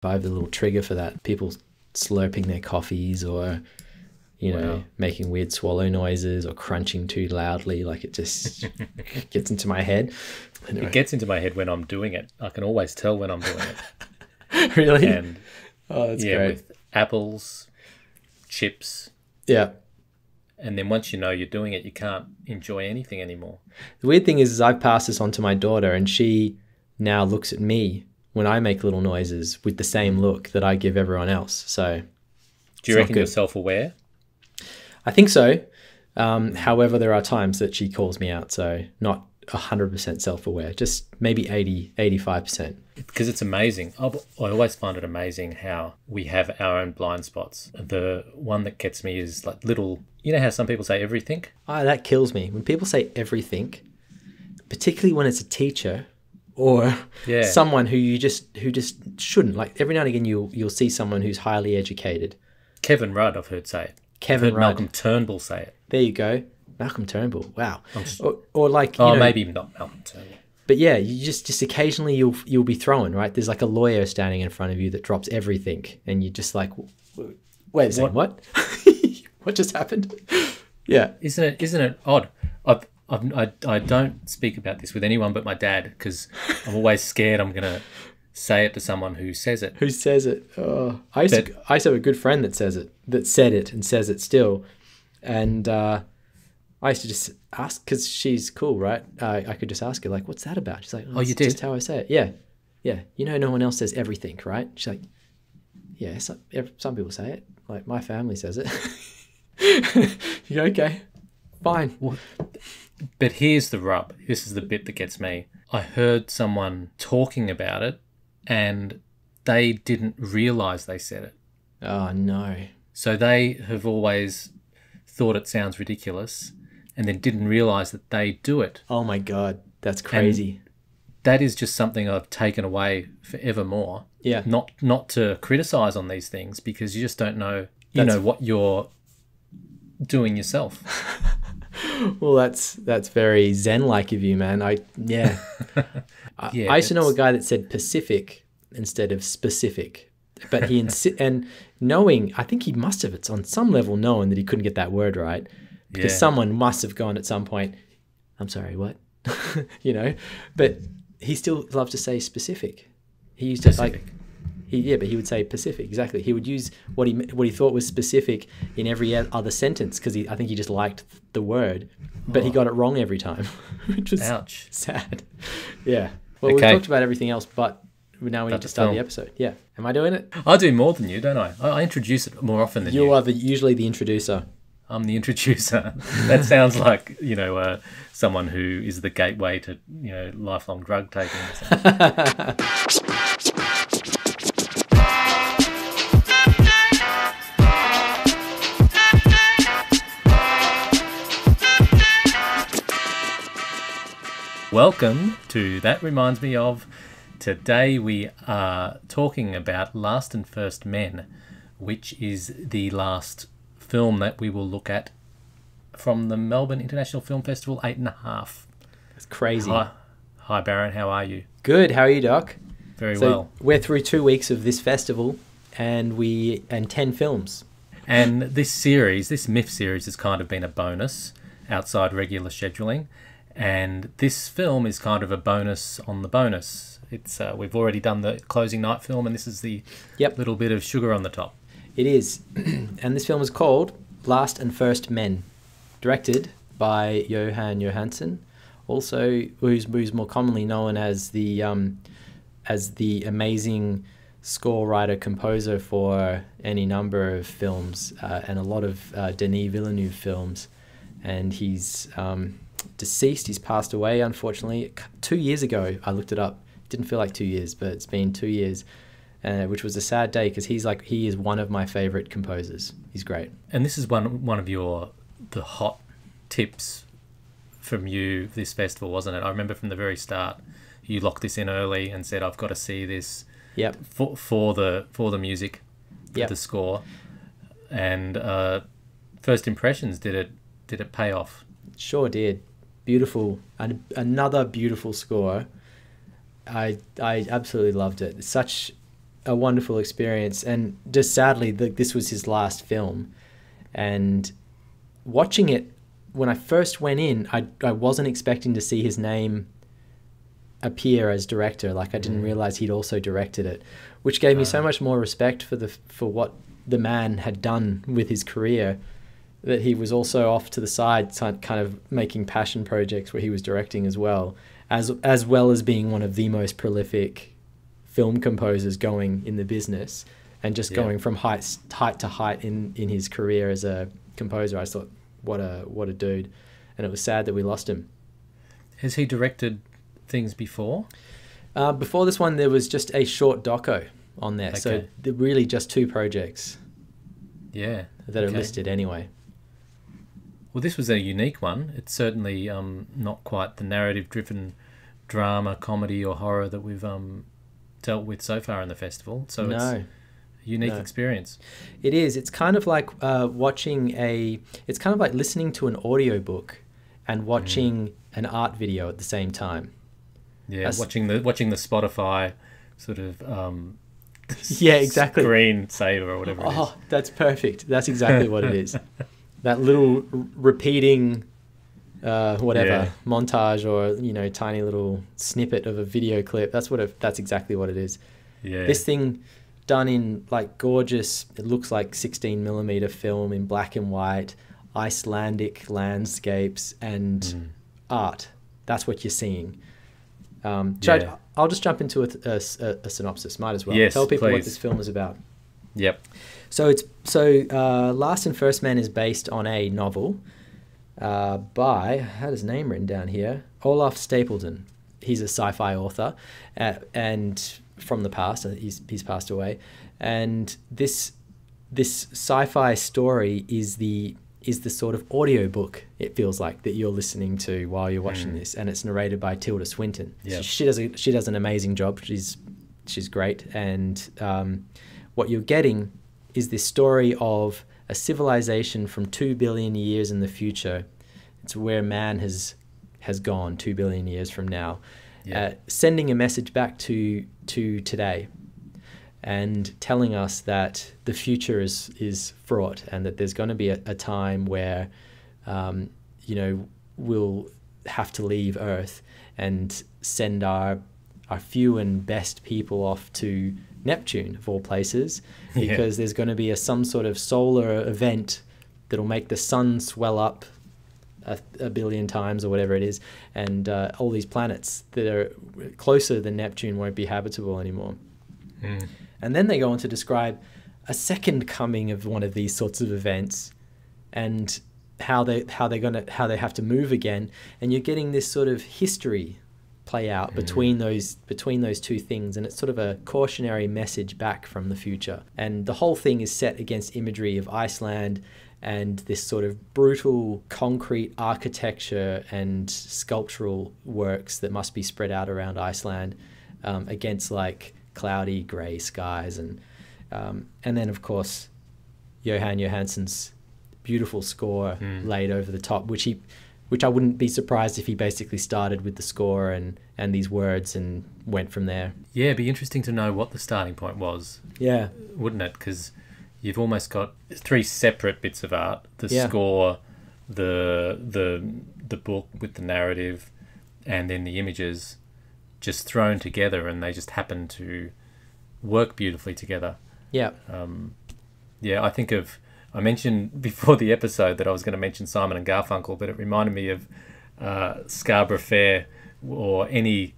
I have a little trigger for that. People slurping their coffees or, you know, making weird swallow noises or crunching too loudly. Like it just gets into my head. Anyway. It gets into my head when I'm doing it. I can always tell when I'm doing it. Really? And that's great. With apples, chips. Yeah. And then once you know you're doing it, you can't enjoy anything anymore. The weird thing is I've passed this on to my daughter, and she now looks at me when I make little noises with the same look that I give everyone else. So, do you reckon you're self-aware? I think so. However, there are times that she calls me out, so not 100% self-aware, just maybe 85%. Because it's amazing. I always find it amazing how we have our own blind spots. The one that gets me is like little, you know how some people say everything? Oh, that kills me. When people say everything, particularly when it's a teacher or someone who just shouldn't. Like every now and again you'll see someone who's highly educated. Kevin Rudd, I've heard say it. I've heard Malcolm Turnbull say it. There you go. Malcolm Turnbull. Wow. Or like, maybe not Malcolm Turnbull. But yeah, you just occasionally you'll be thrown, right? There's like a lawyer standing in front of you that drops everything, and you're just like, wait a second, what? What just happened? Yeah. Isn't it odd? I don't speak about this with anyone but my dad because I'm always scared I'm gonna say it to someone who says it. Who says it? Oh, I used to have a good friend that said it and says it still, and I used to just ask because she's cool, right? I could just ask her like, "What's that about?" She's like, "Oh, you did." Just how I say it. Yeah. You know, no one else says everything, right? She's like, "Yeah, some people say it. Like my family says it." You go, okay, fine. Well, but here's the rub. This is the bit that gets me. I heard someone talking about it, and they didn't realise they said it. Oh no! So they have always thought it sounds ridiculous, and then didn't realise that they do it. Oh my God, that's crazy. And that is just something I've taken away forevermore. Yeah. Not to criticise on these things because you just don't know, know what you're doing yourself. Well, that's very Zen-like of you, man. I used to know a guy that said Pacific instead of specific, but he and knowing, I think he must have, it's on some level known that he couldn't get that word right because someone must have gone at some point, I'm sorry, what? But he still loves to say specific. He used to Pacific. But he would say Pacific, exactly. He would use what he thought was specific in every other sentence because I think he just liked the word, but he got it wrong every time, which was sad. Yeah. Well, we've talked about everything else, but now we need to start the episode. Yeah. Am I doing it? I do more than you, don't I? I introduce it more often than you. You are usually the introducer. I'm the introducer. That sounds like, someone who is the gateway to, lifelong drug taking. Welcome to That Reminds Me Of. Today we are talking about Last and First Men, which is the last film that we will look at from the Melbourne International Film Festival 8.5. That's crazy. Hi Baron, how are you? Good, how are you, Doc? Very well. We're through 2 weeks of this festival and 10 films. And this MIF series has kind of been a bonus outside regular scheduling. And this film is kind of a bonus on the bonus. It's we've already done the closing night film, and this is the little bit of sugar on the top. It is. And this film is called Last and First Men, directed by Johann Johannsson, also who's more commonly known as the amazing score writer composer for any number of films and a lot of Denis Villeneuve films. And he's deceased. He's passed away, unfortunately. 2 years ago, I looked it up. It didn't feel like 2 years, but it's been 2 years, which was a sad day because he is one of my favorite composers. He's great. And this is one of the hot tips from you this festival, wasn't it? I remember from the very start, you locked this in early and said, "I've got to see this." Yep. For the music, the score, and first impressions. Did it pay off? Sure did. Beautiful, and another beautiful score. I absolutely loved it. Such a wonderful experience. And just sadly, this was his last film. And watching it, when I first went in, I wasn't expecting to see his name appear as director. Like, I didn't realize he'd also directed it, which gave me so much more respect for what the man had done with his career, that he was also off to the side kind of making passion projects where he was directing as well as being one of the most prolific film composers going in the business, and just going from height to height in his career as a composer. I thought, what a dude. And it was sad that we lost him. Has he directed things before? Before this one, there was just a short doco on there. Okay. So really just 2 projects. Yeah. That are listed anyway. Well, this was a unique one. It's certainly not quite the narrative-driven drama, comedy or horror that we've dealt with so far in the festival. So it's a unique experience. It is. It's kind of like it's kind of like listening to an audiobook and watching an art video at the same time. Yeah, watching the Spotify sort of exactly, screensaver or whatever it is. Oh, that's perfect. That's exactly what it is. That little repeating montage or tiny little snippet of a video clip. That's exactly what it is. Yeah. This thing done in like gorgeous, it looks like 16mm film in black and white, Icelandic landscapes and art. That's what you're seeing. I'll just jump into a synopsis. Might as well. Yes, tell people please. what this film is about. Yep. So Last and First Man is based on a novel by, I had his name written down here, Olaf Stapledon. He's a sci-fi author, and from the past, he's passed away. And this sci-fi story is the sort of audiobook, it feels like, that you're listening to while you're watching this, and it's narrated by Tilda Swinton. Yep. So she does an amazing job. She's great, and what you're getting is this story of a civilization from 2 billion years in the future. It's where man has gone 2 billion years from now, sending a message back to today, and telling us that the future is fraught, and that there's going to be a time where, we'll have to leave Earth and send our few and best people off to Neptune, of all places, because there's going to be some sort of solar event that'll make the sun swell up a billion times or whatever it is, and all these planets that are closer than Neptune won't be habitable anymore. And then they go on to describe a second coming of one of these sorts of events, and how they have to move again, and you're getting this sort of history play out between those 2 things, and it's sort of a cautionary message back from the future. And the whole thing is set against imagery of Iceland and this sort of brutal concrete architecture and sculptural works that must be spread out around Iceland, against like cloudy grey skies, and then of course Johann Johansson's beautiful score laid over the top, which I wouldn't be surprised if he basically started with the score and these words and went from there. Yeah, it'd be interesting to know what the starting point was. Yeah. Wouldn't it? Because you've almost got 3 separate bits of art: the score, the book with the narrative, and then the images, just thrown together, and they just happen to work beautifully together. Yeah. I think I mentioned before the episode that I was going to mention Simon and Garfunkel, but it reminded me of Scarborough Fair, or any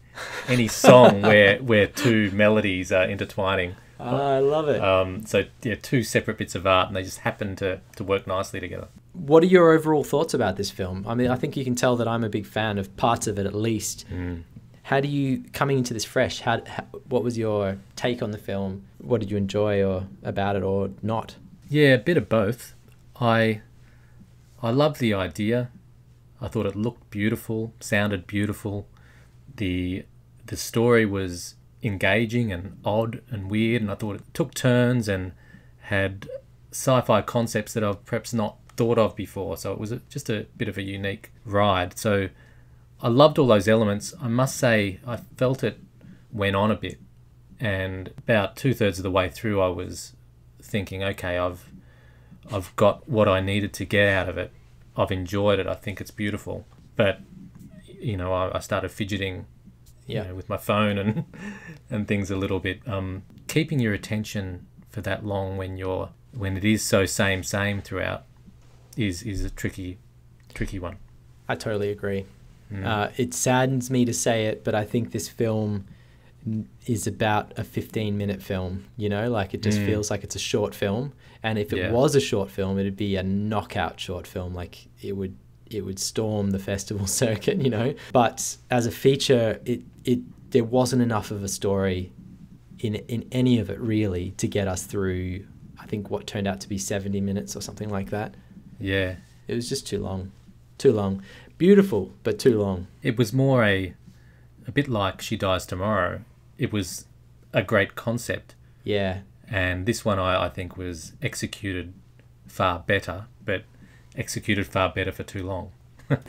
song where 2 melodies are intertwining. I love it. 2 separate bits of art, and they just happen to work nicely together. What are your overall thoughts about this film? I mean, I think you can tell that I'm a big fan of parts of it, at least. How do you, coming into this fresh, what was your take on the film? What did you enjoy about it or not? Yeah, a bit of both. I loved the idea. I thought it looked beautiful, sounded beautiful. The story was engaging and odd and weird, and I thought it took turns and had sci-fi concepts that I've perhaps not thought of before. So it was just a bit of a unique ride. So I loved all those elements. I must say I felt it went on a bit And about 2/3 of the way through, I was thinking, okay, I've got what I needed to get out of it. I've enjoyed it. I think it's beautiful. But, you know, I started fidgeting, you know, with my phone and things a little bit. Keeping your attention for that long when it is so same throughout is a tricky one. I totally agree. It saddens me to say it, but I think this film is about a 15-minute film, you know, like it just feels like it's a short film. And if it was a short film, it'd be a knockout short film. Like it would storm the festival circuit, you know. But as a feature, there wasn't enough of a story in any of it really to get us through, I think, what turned out to be 70 minutes or something like that. Yeah. It was just too long. Beautiful, but too long. It was more a bit like She Dies Tomorrow. It was a great concept. Yeah. And this one I think was executed far better, but executed far better for too long.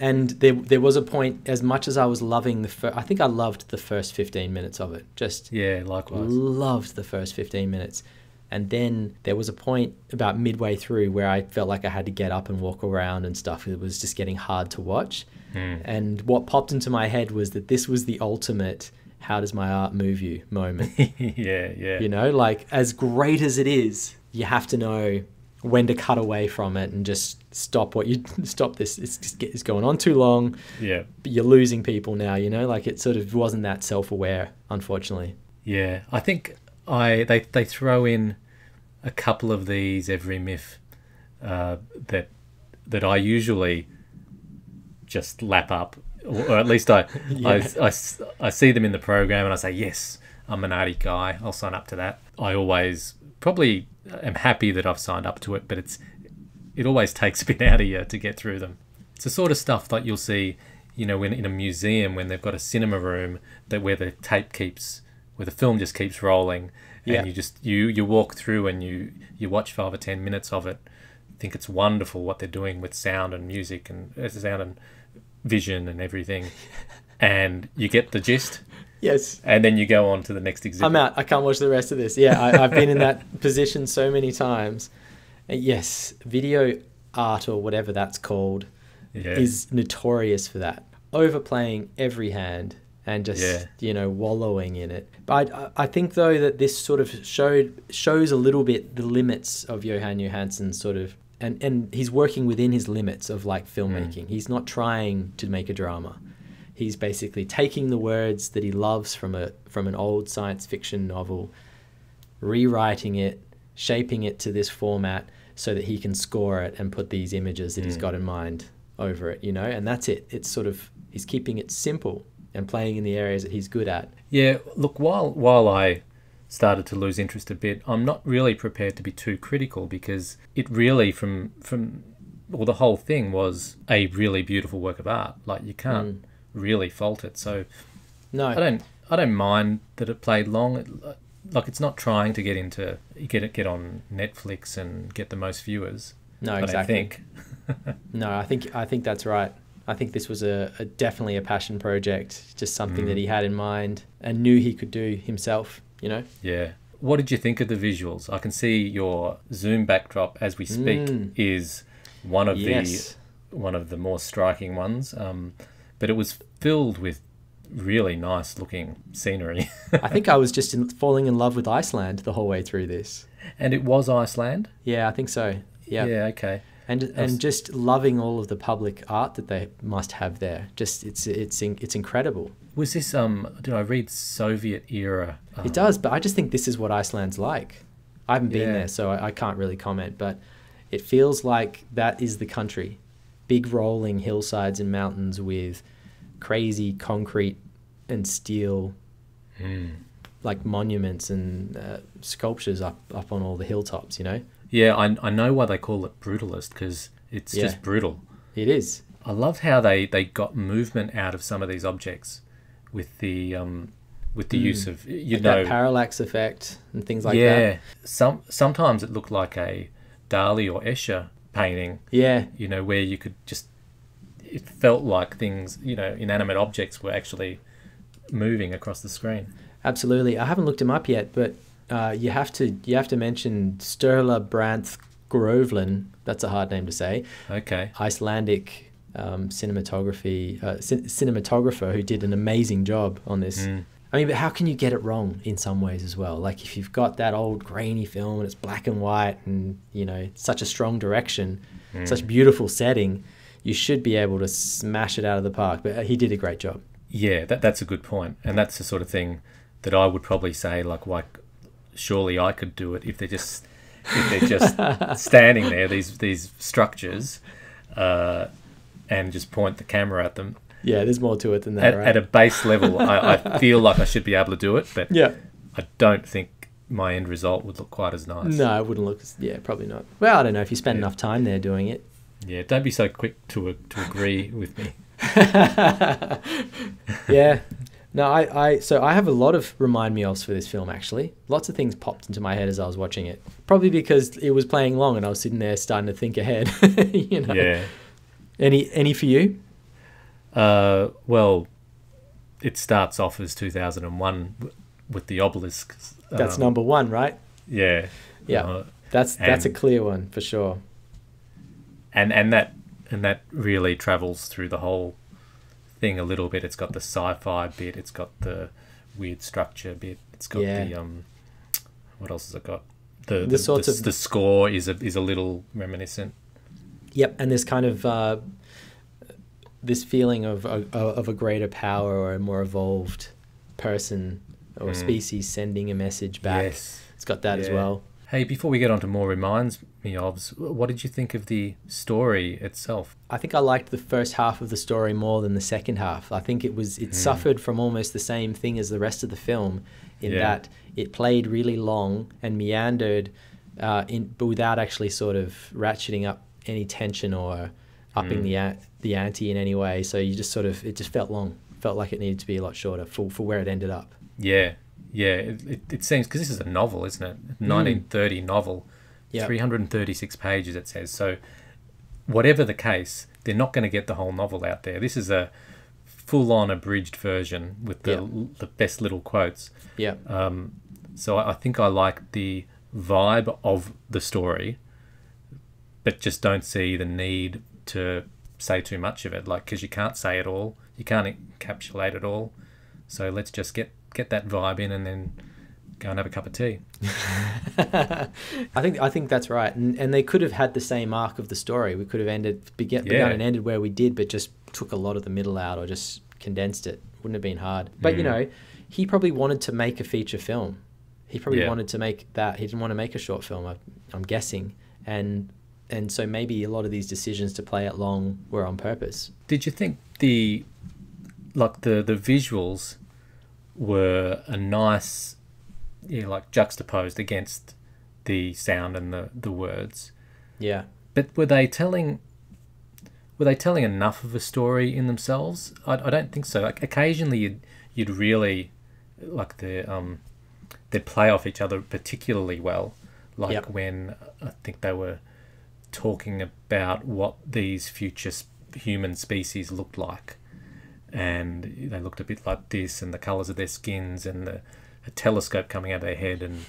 And there was a point, as much as I was loving I think I loved the first 15 minutes of it. Just likewise. Loved the first 15 minutes. And then there was a point about midway through where I felt like I had to get up and walk around and stuff. It was just getting hard to watch. And what popped into my head was that this was the ultimate how does my art move you moment. Yeah. You know, like as great as it is, you have to know when to cut away from it and just stop this. It's going on too long. Yeah. But you're losing people now, you know, like it sort of wasn't that self-aware, unfortunately. Yeah. I think they throw in a couple of these every MIF that I usually just lap up, or at least I see them in the program and I say, yes, I'm an arty guy, I'll sign up to that. I always probably am happy that I've signed up to it, but it always takes a bit out of you to get through them. It's the sort of stuff that you'll see, you know, in a museum when they've got a cinema room where the film just keeps rolling, and you walk through and you watch 5 or 10 minutes of it. Think it's wonderful what they're doing with sound and music and sound and vision and everything, and you get the gist. Yes. And then you go on to the next exhibit. I'm out. I can't watch the rest of this. Yeah, I've been in that position so many times. Yes, video art or whatever that's called is notorious for that. Overplaying every hand and just, you know, wallowing in it. But I think, though, that this sort of shows a little bit the limits of Johann Johansson sort of, and he's working within his limits of, like, filmmaking. He's not trying to make a drama. He's basically taking the words that he loves from an old science fiction novel, rewriting it, shaping it to this format so that he can score it and put these images that he's got in mind over it, you know? And that's it. It's sort of, he's keeping it simple and playing in the areas that he's good at. Yeah, look, while I started to lose interest a bit, I'm not really prepared to be too critical, because it really, the whole thing was a really beautiful work of art. Like, you can't really fault it. So no, I don't mind that it played long. Like, it's not trying to get on Netflix and get the most viewers. No, exactly. I think that's right. I think this was definitely a passion project, just something that he had in mind and knew he could do himself, you know? Yeah. What did you think of the visuals? I can see your Zoom backdrop as we speak is one of the more striking ones, but it was filled with really nice looking scenery. I think I was just falling in love with Iceland the whole way through this. And it was Iceland? Yeah, I think so. Yeah. Yeah, okay. And just loving all of the public art that they must have there. Just it's incredible. Was this did I read Soviet era? It does, but I just think this is what Iceland's like. I haven't been there, so I can't really comment, but it feels like that is the country. Big rolling hillsides and mountains with crazy concrete and steel like monuments and sculptures up on all the hilltops, you know? Yeah, I know why they call it brutalist, because it's just brutal. It is. I love how they got movement out of some of these objects with the use of that parallax effect and things like that. Yeah, sometimes it looked like a Dali or Escher painting. Yeah, you know, where you could it felt like things, you know, inanimate objects were actually moving across the screen. Absolutely. I haven't looked him up yet, but you have to mention Sturla Brandt Grovlin. That's a hard name to say. Okay. Icelandic cinematographer who did an amazing job on this. I mean, but how can you get it wrong in some ways as well? Like if you've got that old grainy film and it's black and white and, it's such a strong direction, such beautiful setting, you should be able to smash it out of the park. But he did a great job. Yeah, that's a good point. And that's the sort of thing that I would probably say, like surely I could do it if they're just standing there, these structures, and just point the camera at them. Yeah, there's more to it than that, right? At a base level, I feel like I should be able to do it, but yeah. I don't think my end result would look quite as nice. No, it wouldn't look... Yeah, probably not. Well, I don't know if you spend enough time there doing it. Yeah, don't be so quick to agree with me. Yeah. No, so I have a lot of remind me ofs for this film, actually. Lots of things popped into my head as I was watching it. Probably because it was playing long and I was sitting there starting to think ahead. Yeah. Any for you? Well, it starts off as 2001 with the obelisk. That's number one, right? Yeah. Yeah. That's a clear one for sure. And that really travels through the whole thing a little bit. It's got the sci-fi bit. It's got the weird structure bit. It's got the what else has it got? The score is a little reminiscent. Yep, and there's kind of this feeling of a greater power or a more evolved person or species sending a message back. Yes. It's got that as well. Hey, before we get on to more reminds me ofs, what did you think of the story itself? I think I liked the first half of the story more than the second half. I think it suffered from almost the same thing as the rest of the film in that it played really long and meandered but without actually sort of ratcheting up any tension or upping the ante in any way. So you just it just felt long. Felt like it needed to be a lot shorter for where it ended up. Yeah. Yeah, it seems, because this is a novel, isn't it? 1930 novel, 336 pages it says. So whatever the case, they're not going to get the whole novel out there. This is a full-on abridged version with the best little quotes. Yeah. So I think I like the vibe of the story, but just don't see the need to say too much of it, because you can't say it all, you can't encapsulate it all. So let's just get that vibe in and then go and have a cup of tea. I think that's right. And they could have had the same arc of the story. We could have begun and ended where we did, but just took a lot of the middle out or just condensed it. Wouldn't have been hard. But, he probably wanted to make a feature film. He probably wanted to make that. He didn't want to make a short film, I'm guessing. And so maybe a lot of these decisions to play it long were on purpose. Did you think the visuals were a nice, juxtaposed against the sound and the words? Yeah. But were they telling enough of a story in themselves? I don't think so. Occasionally you'd really they'd play off each other particularly well. When I think they were talking about what these future human species looked like. And they looked a bit like this, and the colours of their skins, and a telescope coming out of their head, and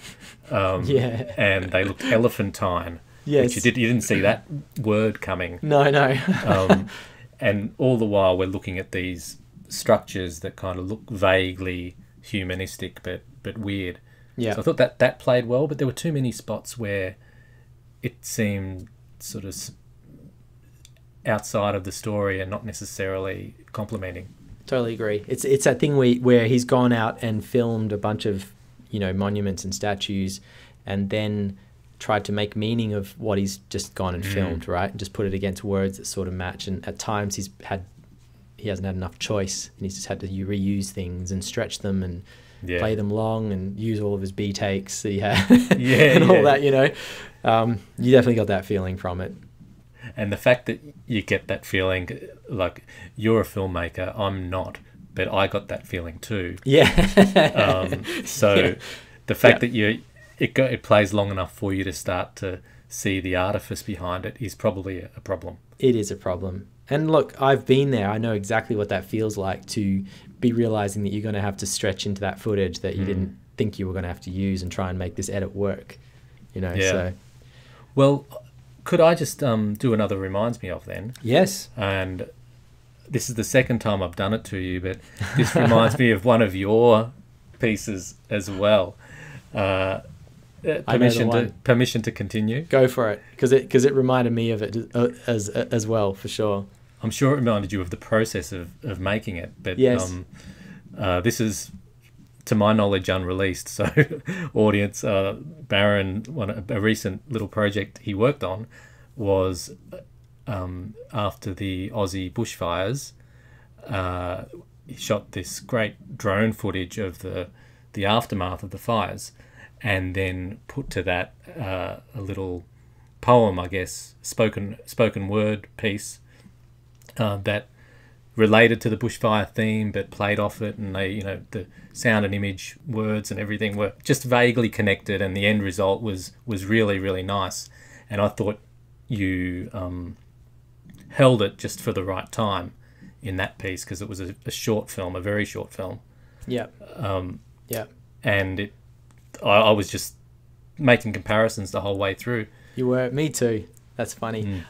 and they looked elephantine. Yes, which you didn't see that word coming. No. And all the while we're looking at these structures that kind of look vaguely humanistic, but weird. Yeah. So I thought that played well, but there were too many spots where it seemed sort of outside of the story and not necessarily complementing. Totally agree. It's that thing where he's gone out and filmed a bunch of monuments and statues, and then tried to make meaning of what he's just gone and filmed, right? And just put it against words that sort of match. And at times he hasn't had enough choice, and he's just had to reuse things and stretch them and play them long and use all of his B takes that he had and all that. You definitely got that feeling from it. And the fact that you get that feeling, like, you're a filmmaker, I'm not, but I got that feeling too. Yeah. The fact that it plays long enough for you to start to see the artifice behind it is probably a problem. It is a problem. And look, I've been there. I know exactly what that feels like, to be realizing that you're going to have to stretch into that footage that you didn't think you were going to have to use and try and make this edit work, you know. Yeah. So Well, could I just do another reminds me of then? yes. And this is the second time I've done it to you, but this reminds me of one of your pieces as well. Permission to continue. Go for it, because it reminded me of it as well, for sure. I'm sure it reminded you of the process of making it, but yes. This is, to my knowledge, unreleased. So, audience, Baron, a recent little project he worked on was after the Aussie bushfires. He shot this great drone footage of the aftermath of the fires, and then put to that a little poem, I guess, spoken word piece that related to the bushfire theme, but played off it, and they, the sound and image, words and everything were just vaguely connected, and the end result was really, really nice. And I thought you held it just for the right time in that piece, because it was a short film, a very short film. Yeah. And I was just making comparisons the whole way through. You were, me too. That's funny.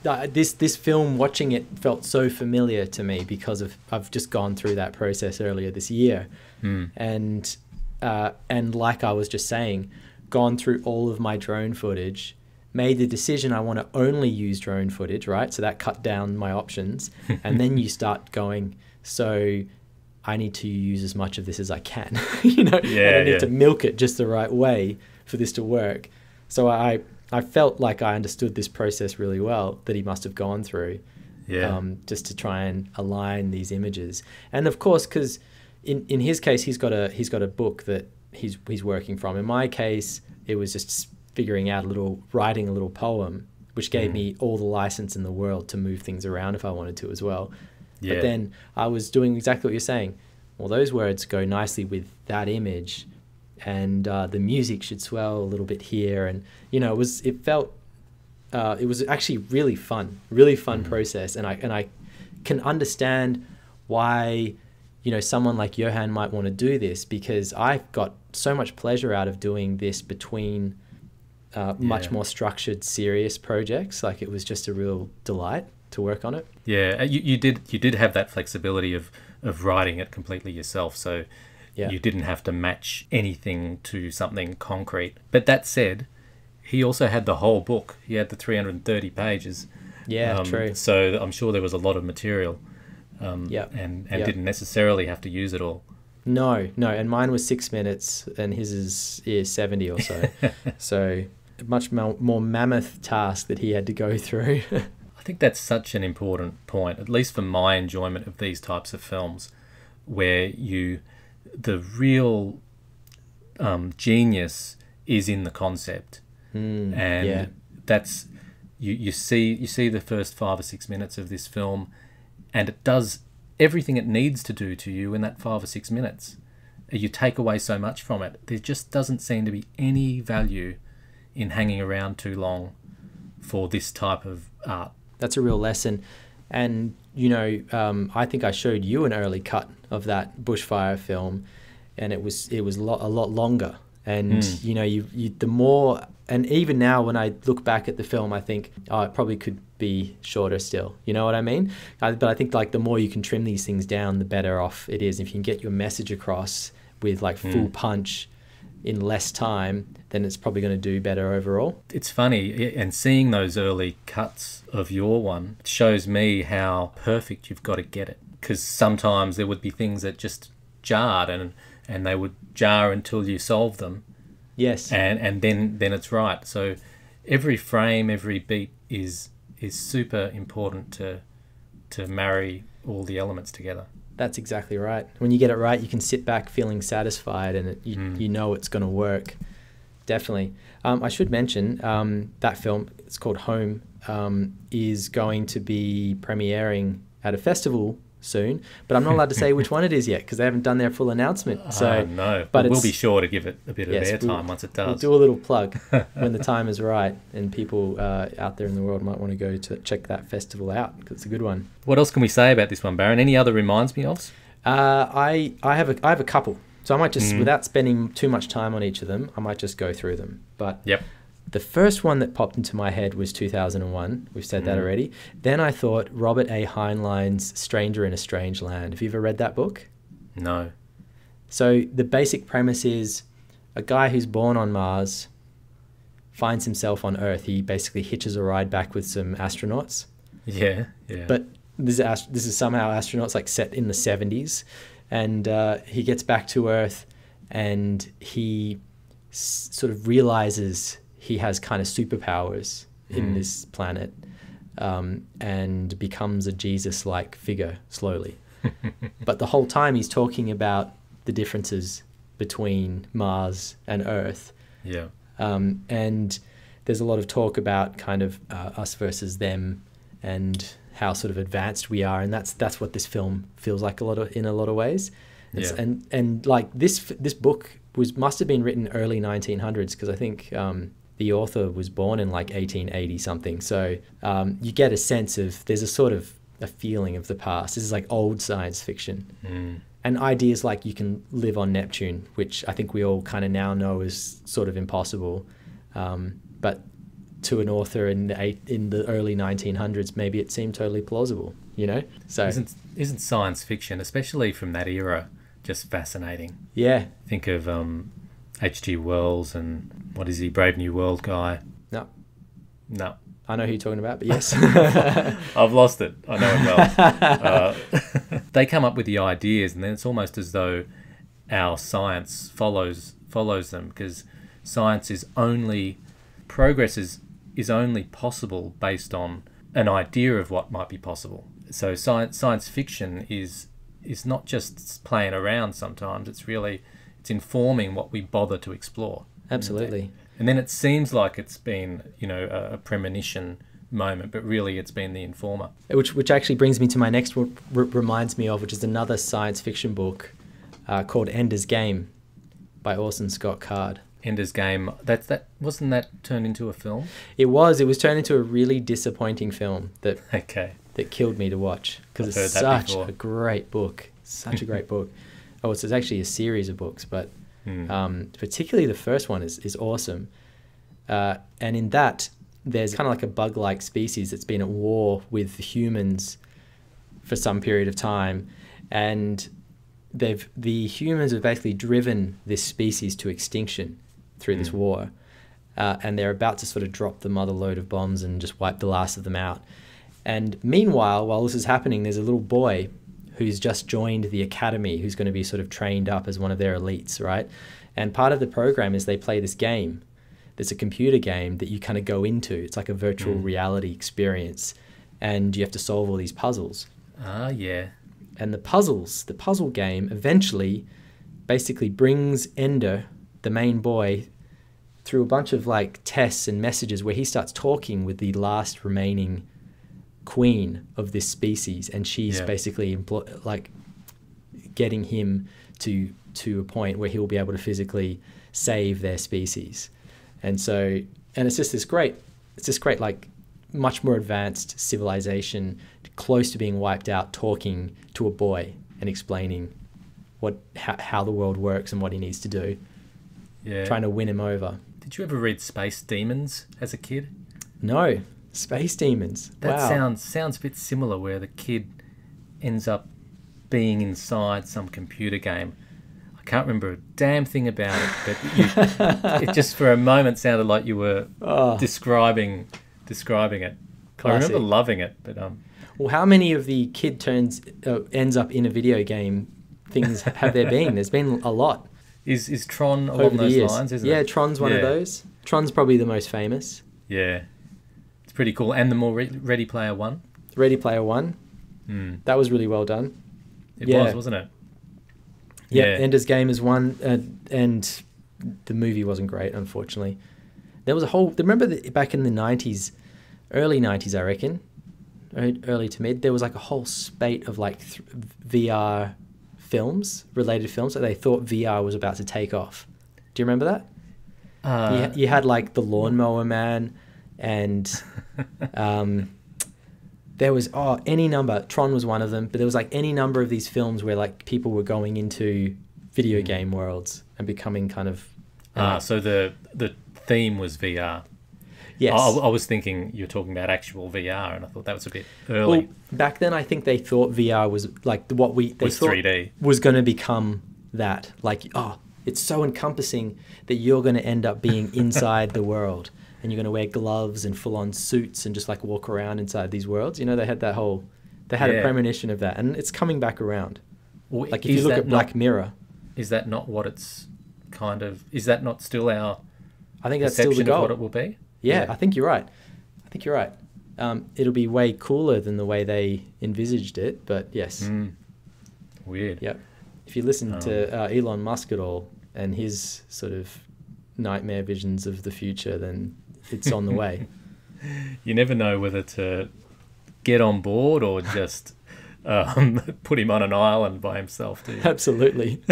This film, watching it, felt so familiar to me because I've just gone through that process earlier this year, and like I was just saying, gone through all of my drone footage, made the decision I want to only use drone footage, right? So that cut down my options, and then you start going, so I need to use as much of this as I can, and I need to milk it just the right way for this to work. So I felt like I understood this process really well that he must have gone through, just to try and align these images. And of course, because in his case, he's got a book that he's working from. In my case, it was just writing a little poem, which gave me all the license in the world to move things around if I wanted to as well. Yeah. But then I was doing exactly what you're saying. Well, those words go nicely with that image, and the music should swell a little bit here, and it was actually really fun process, and I can understand why someone like Johann might want to do this, because I've got so much pleasure out of doing this between much more structured, serious projects. Like, it was just a real delight to work on it. Yeah, you did have that flexibility of writing it completely yourself, so you didn't have to match anything to something concrete. But that said, he also had the whole book. He had the 330 pages. Yeah, true. So I'm sure there was a lot of material, and didn't necessarily have to use it all. No, and mine was 6 minutes, and his is 70 or so. So a much more mammoth task that he had to go through. I think that's such an important point, at least for my enjoyment of these types of films, where the real genius is in the concept, and that's you see the first 5 or 6 minutes of this film, and it does everything it needs to do to you in that 5 or 6 minutes. You take away so much from it. There just doesn't seem to be any value in hanging around too long for this type of art. That's a real lesson. And, I think I showed you an early cut of that bushfire film, and it was a lot longer. And, the more, and even now when I look back at the film, I think, it probably could be shorter still. You know what I mean? But I think, like, the more you can trim these things down, the better off it is. If you can get your message across with, like, full punch in less time, then it's probably going to do better overall. It's funny, and seeing those early cuts of your one shows me how perfect you've got to get it, because sometimes there would be things that just jarred, and they would jar until you solve them. Yes. And then it's right. So every frame, every beat is super important to marry all the elements together. That's exactly right. When you get it right, you can sit back feeling satisfied, and you know it's going to work. Definitely. I should mention that film, it's called Home, is going to be premiering at a festival soon, but I'm not allowed to say which one it is yet because they haven't done their full announcement. So no, but we'll be sure to give it a bit of airtime once it does. We'll do a little plug when the time is right, and people out there in the world might want to go to check that festival out because it's a good one. What else can we say about this one, Baron? Any other reminds me ofs? I have a couple, so I might just without spending too much time on each of them, I might just go through them. But yep. The first one that popped into my head was 2001. We've said that already. Then I thought Robert A. Heinlein's Stranger in a Strange Land. Have you ever read that book? No. So the basic premise is a guy who's born on Mars finds himself on Earth. He basically hitches a ride back with some astronauts. Yeah. But this is somehow astronauts like set in the 70s. And he gets back to Earth and he sort of realizes he has kind of superpowers in this planet, and becomes a Jesus-like figure slowly. But the whole time he's talking about the differences between Mars and Earth. Yeah. And there's a lot of talk about kind of us versus them and how sort of advanced we are, and that's what this film feels like in a lot of ways. Yeah. And like this book must have been written early 1900s because I think the author was born in like 1880 something. So you get a sense of, there's a sort of a feeling of the past. This is like old science fiction. And ideas like you can live on Neptune, which I think we all kind of now know is sort of impossible. But to an author in the early 1900s, maybe it seemed totally plausible, you know? So Isn't science fiction, especially from that era, just fascinating? Yeah. Think of H.G. Wells and what is he, Brave New World guy? No. I know who you're talking about, but yes. I've lost it. I know it well. They come up with the ideas, and then it's almost as though our science follows them, because science is only progress is only possible based on an idea of what might be possible. So science fiction is not just playing around sometimes. It's informing what we bother to explore. Absolutely. And then it seems like it's been, a premonition moment, but really it's been the informer. Which actually brings me to my next reminds me of, which is another science fiction book called Ender's Game by Orson Scott Card. Ender's Game, wasn't that turned into a film? It was turned into a really disappointing film that killed me to watch, because it's such a great book. Such a great book. Oh, it's actually a series of books, but particularly the first one is awesome. And in that, there's kind of like a bug-like species that's been at war with humans for some period of time, and the humans have basically driven this species to extinction through this war, and they're about to sort of drop the mother load of bombs and just wipe the last of them out. And meanwhile, while this is happening, there's a little boy who's just joined the academy, who's going to be sort of trained up as one of their elites, right? And part of the program is they play this game. There's a computer game that you kind of go into. It's like a virtual reality experience, and you have to solve all these puzzles. Yeah. And the puzzle game eventually basically brings Ender, the main boy, through a bunch of like tests and messages where he starts talking with the last remaining queen of this species, and she's basically getting him to a point where he'll be able to physically save their species. And it's just this great like much more advanced civilization, close to being wiped out, talking to a boy and explaining how the world works and what he needs to do. Yeah. Trying to win him over. Did you ever read Space Demons as a kid? No. Space Demons. That sounds a bit similar, where the kid ends up being inside some computer game. I can't remember a damn thing about it, but it just for a moment sounded like you were describing it. Classic. I remember loving it, but Well, how many of the kid ends up in a video game things have there been? There's been a lot. Is Tron along those lines, isn't it? Yeah, Tron's one of those. Tron's probably the most famous. Yeah. It's pretty cool. And the more Ready Player One? Ready Player One. That was really well done. It was, wasn't it? Yeah, Ender's Game is one, and the movie wasn't great, unfortunately. There was remember back in the 90s, early 90s, I reckon, early to mid, there was like a whole spate of like VR related films that they thought VR was about to take off. Do you remember that? You had like The Lawnmower Man, and there was any number. Tron was one of them, but there was like any number of these films where like people were going into video game worlds and becoming kind of. So the theme was VR. Yes. I was thinking you were talking about actual VR, and I thought that was a bit early. Well, back then, I think they thought VR was like what they thought 3D was going to become that. Like, it's so encompassing that you're going to end up being inside the world, and you're going to wear gloves and full-on suits and just like walk around inside these worlds. You know, they had a premonition of that, and it's coming back around. Well, like if you look at Black Mirror, is that not what it's kind of? Is that not still our? I think that's still the goal. Of what it will be. Yeah, I think you're right. It'll be way cooler than the way they envisaged it, but yes. Weird. Yep. If you listen to Elon Musk at all and his sort of nightmare visions of the future, then it's on the way. You never know whether to get on board or just put him on an island by himself, do you? Absolutely.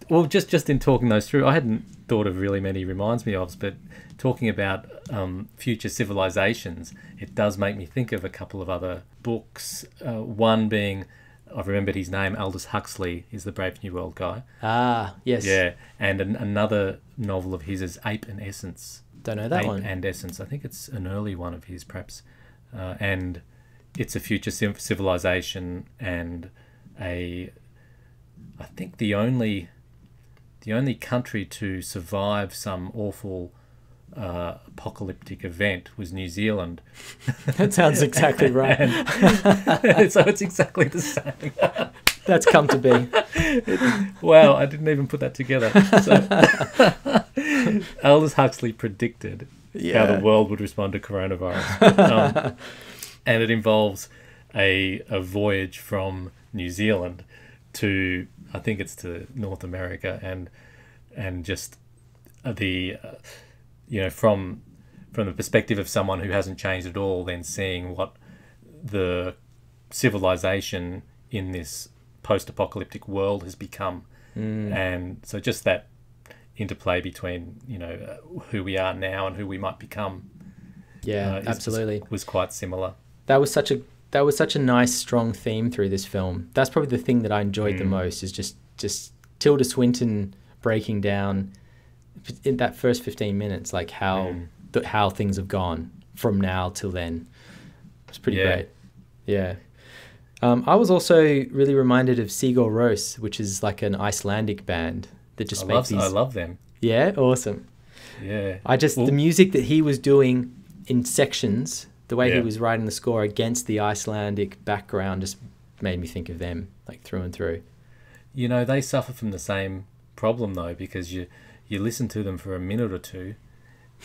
Well, just in talking those through, I hadn't thought of really many reminds me ofs, but talking about future civilizations, it does make me think of a couple of other books. One being, I've remembered his name, Aldous Huxley is the Brave New World guy. Ah, yes. Yeah, and another novel of his is Ape and Essence. Don't know that one. Ape and Essence. I think it's an early one of his, perhaps. And it's a future civilization, and I think the only country to survive some awful apocalyptic event was New Zealand. That sounds exactly right. So it's exactly the same. That's come to be. Wow, I didn't even put that together. So, Aldous Huxley predicted how the world would respond to coronavirus. And it involves a voyage from New Zealand to, I think it's to North America, and just the from the perspective of someone who hasn't changed at all, then seeing what the civilization in this post-apocalyptic world has become, and so just that interplay between who we are now and who we might become. Yeah, absolutely, was quite similar. That was such a nice, strong theme through this film. That's probably the thing that I enjoyed the most, is just Tilda Swinton breaking down in that first 15 minutes, like how things have gone from now till then. It's pretty great. Yeah. I was also really reminded of Sigur Rós, which is like an Icelandic band that just makes these. I love them. Yeah, awesome. Yeah. The music that he was doing in sections, the way he was writing the score against the Icelandic background, just made me think of them, like through and through. They suffer from the same problem though, because you listen to them for a minute or two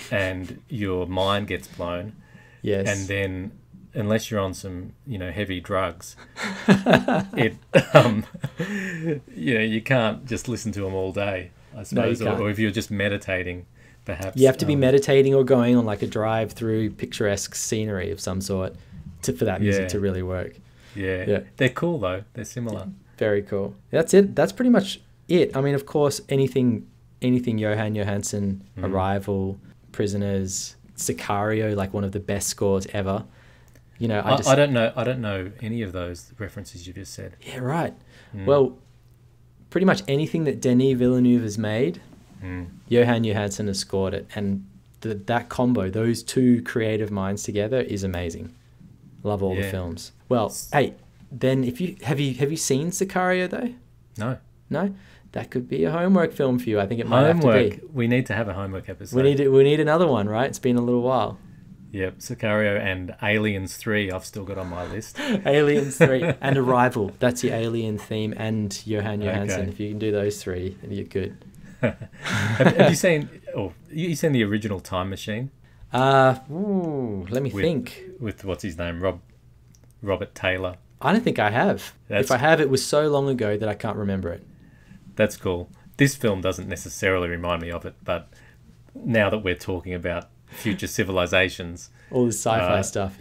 and your mind gets blown. Yes. And then unless you're on some, heavy drugs, you can't just listen to them all day, I suppose. No, or if you're just meditating, perhaps. You have to be meditating or going on like a drive through picturesque scenery of some sort for that music to really work. Yeah. They're cool though. They're similar. Very cool. That's it. That's pretty much it. I mean, of course, anything Johann Johannsson, Arrival, Prisoners, Sicario, like one of the best scores ever. I don't know any of those references you just said. Yeah, right. Well, pretty much anything that Denis Villeneuve has made, Johann Johansson has scored it, and that combo, those two creative minds together, is amazing. Love all the films. Well, hey, then have you seen Sicario though? No. That could be a homework film for you. I think it might have to be. We need to have a homework episode. We need another one, right? It's been a little while. Yep, Sicario and Aliens 3 I've still got on my list. Aliens 3 and Arrival. That's your Alien theme and Johann Johansson. Okay. If you can do those three, then you're good. Have you seen the original Time Machine? Let me think. With what's his name? Robert Taylor. I don't think I have. If I have, it was so long ago that I can't remember it. That's cool. This film doesn't necessarily remind me of it, but now that we're talking about future civilizations, all the sci-fi stuff,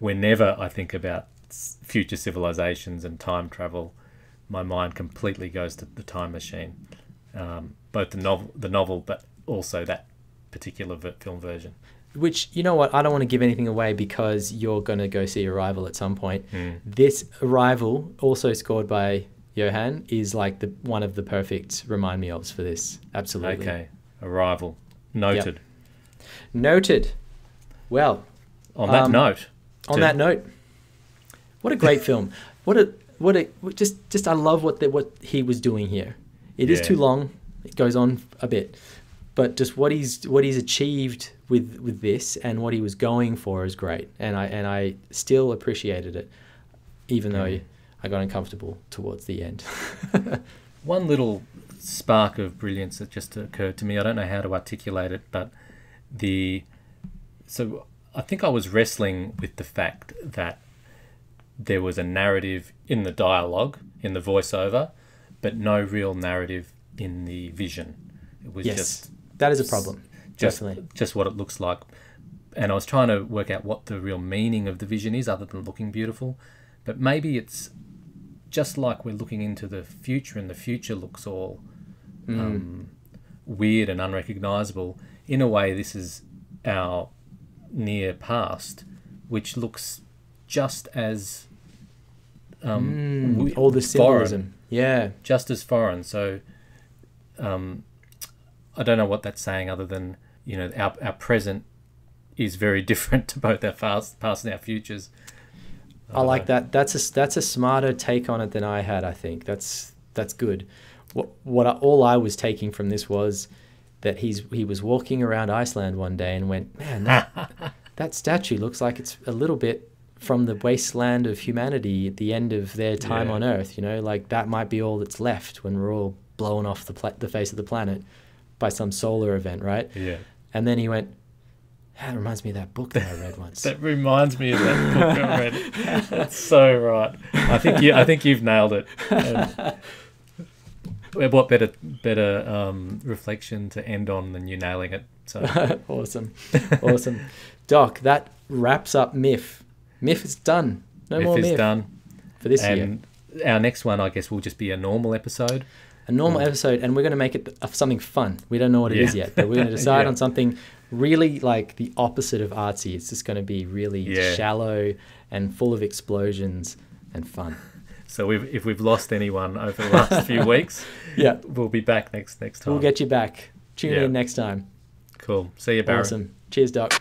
whenever I think about future civilizations and time travel, my mind completely goes to the Time Machine, both the novel, but also that particular film version. Which, you know what, I don't want to give anything away because you're going to go see Arrival at some point. This Arrival, also scored by Johann, is like one of the perfect remind me ofs for this. Absolutely. Okay, Arrival. Noted. Yep. Noted. Well, on that note. On that note, what a great film. Just I love what he was doing here. It is too long. It goes on a bit. But just what he's achieved with this and what he was going for is great, and I still appreciated it, even though I got uncomfortable towards the end. One little spark of brilliance that just occurred to me. I don't know how to articulate it, but so I think I was wrestling with the fact that there was a narrative in the dialogue, in the voiceover, but no real narrative in the vision. It was just. That is a problem, definitely. Just what it looks like. And I was trying to work out what the real meaning of the vision is other than looking beautiful. But maybe it's just like we're looking into the future, and the future looks all weird and unrecognisable. In a way, this is our near past, which looks just as all the symbolism. Foreign. Yeah. Just as foreign. So... I don't know what that's saying other than, our present is very different to both our past and our futures. I like that. That's a smarter take on it than I had, I think. That's good. All I was taking from this was that he was walking around Iceland one day and went, man, that statue looks like it's a little bit from the wasteland of humanity at the end of their time on Earth, like that might be all that's left when we're all blown off the face of the planet by some solar event, right? Yeah. And then he went, that reminds me of that book that I read once. That reminds me of that book I read. That's so right. I think you've nailed it. What better reflection to end on than you nailing it? So awesome. Doc, that wraps up MIF. MIF is done. No more MIF. MIF is done for this year. And our next one, I guess, will just be a normal episode. A normal episode, and we're going to make it something fun. We don't know what it is yet, but we're going to decide on something really like the opposite of artsy. It's just going to be really shallow and full of explosions and fun. So if we've lost anyone over the last few weeks, we'll be back next time. We'll get you back. Tune in next time. Cool. See you, Baron. Awesome. Cheers, Doc.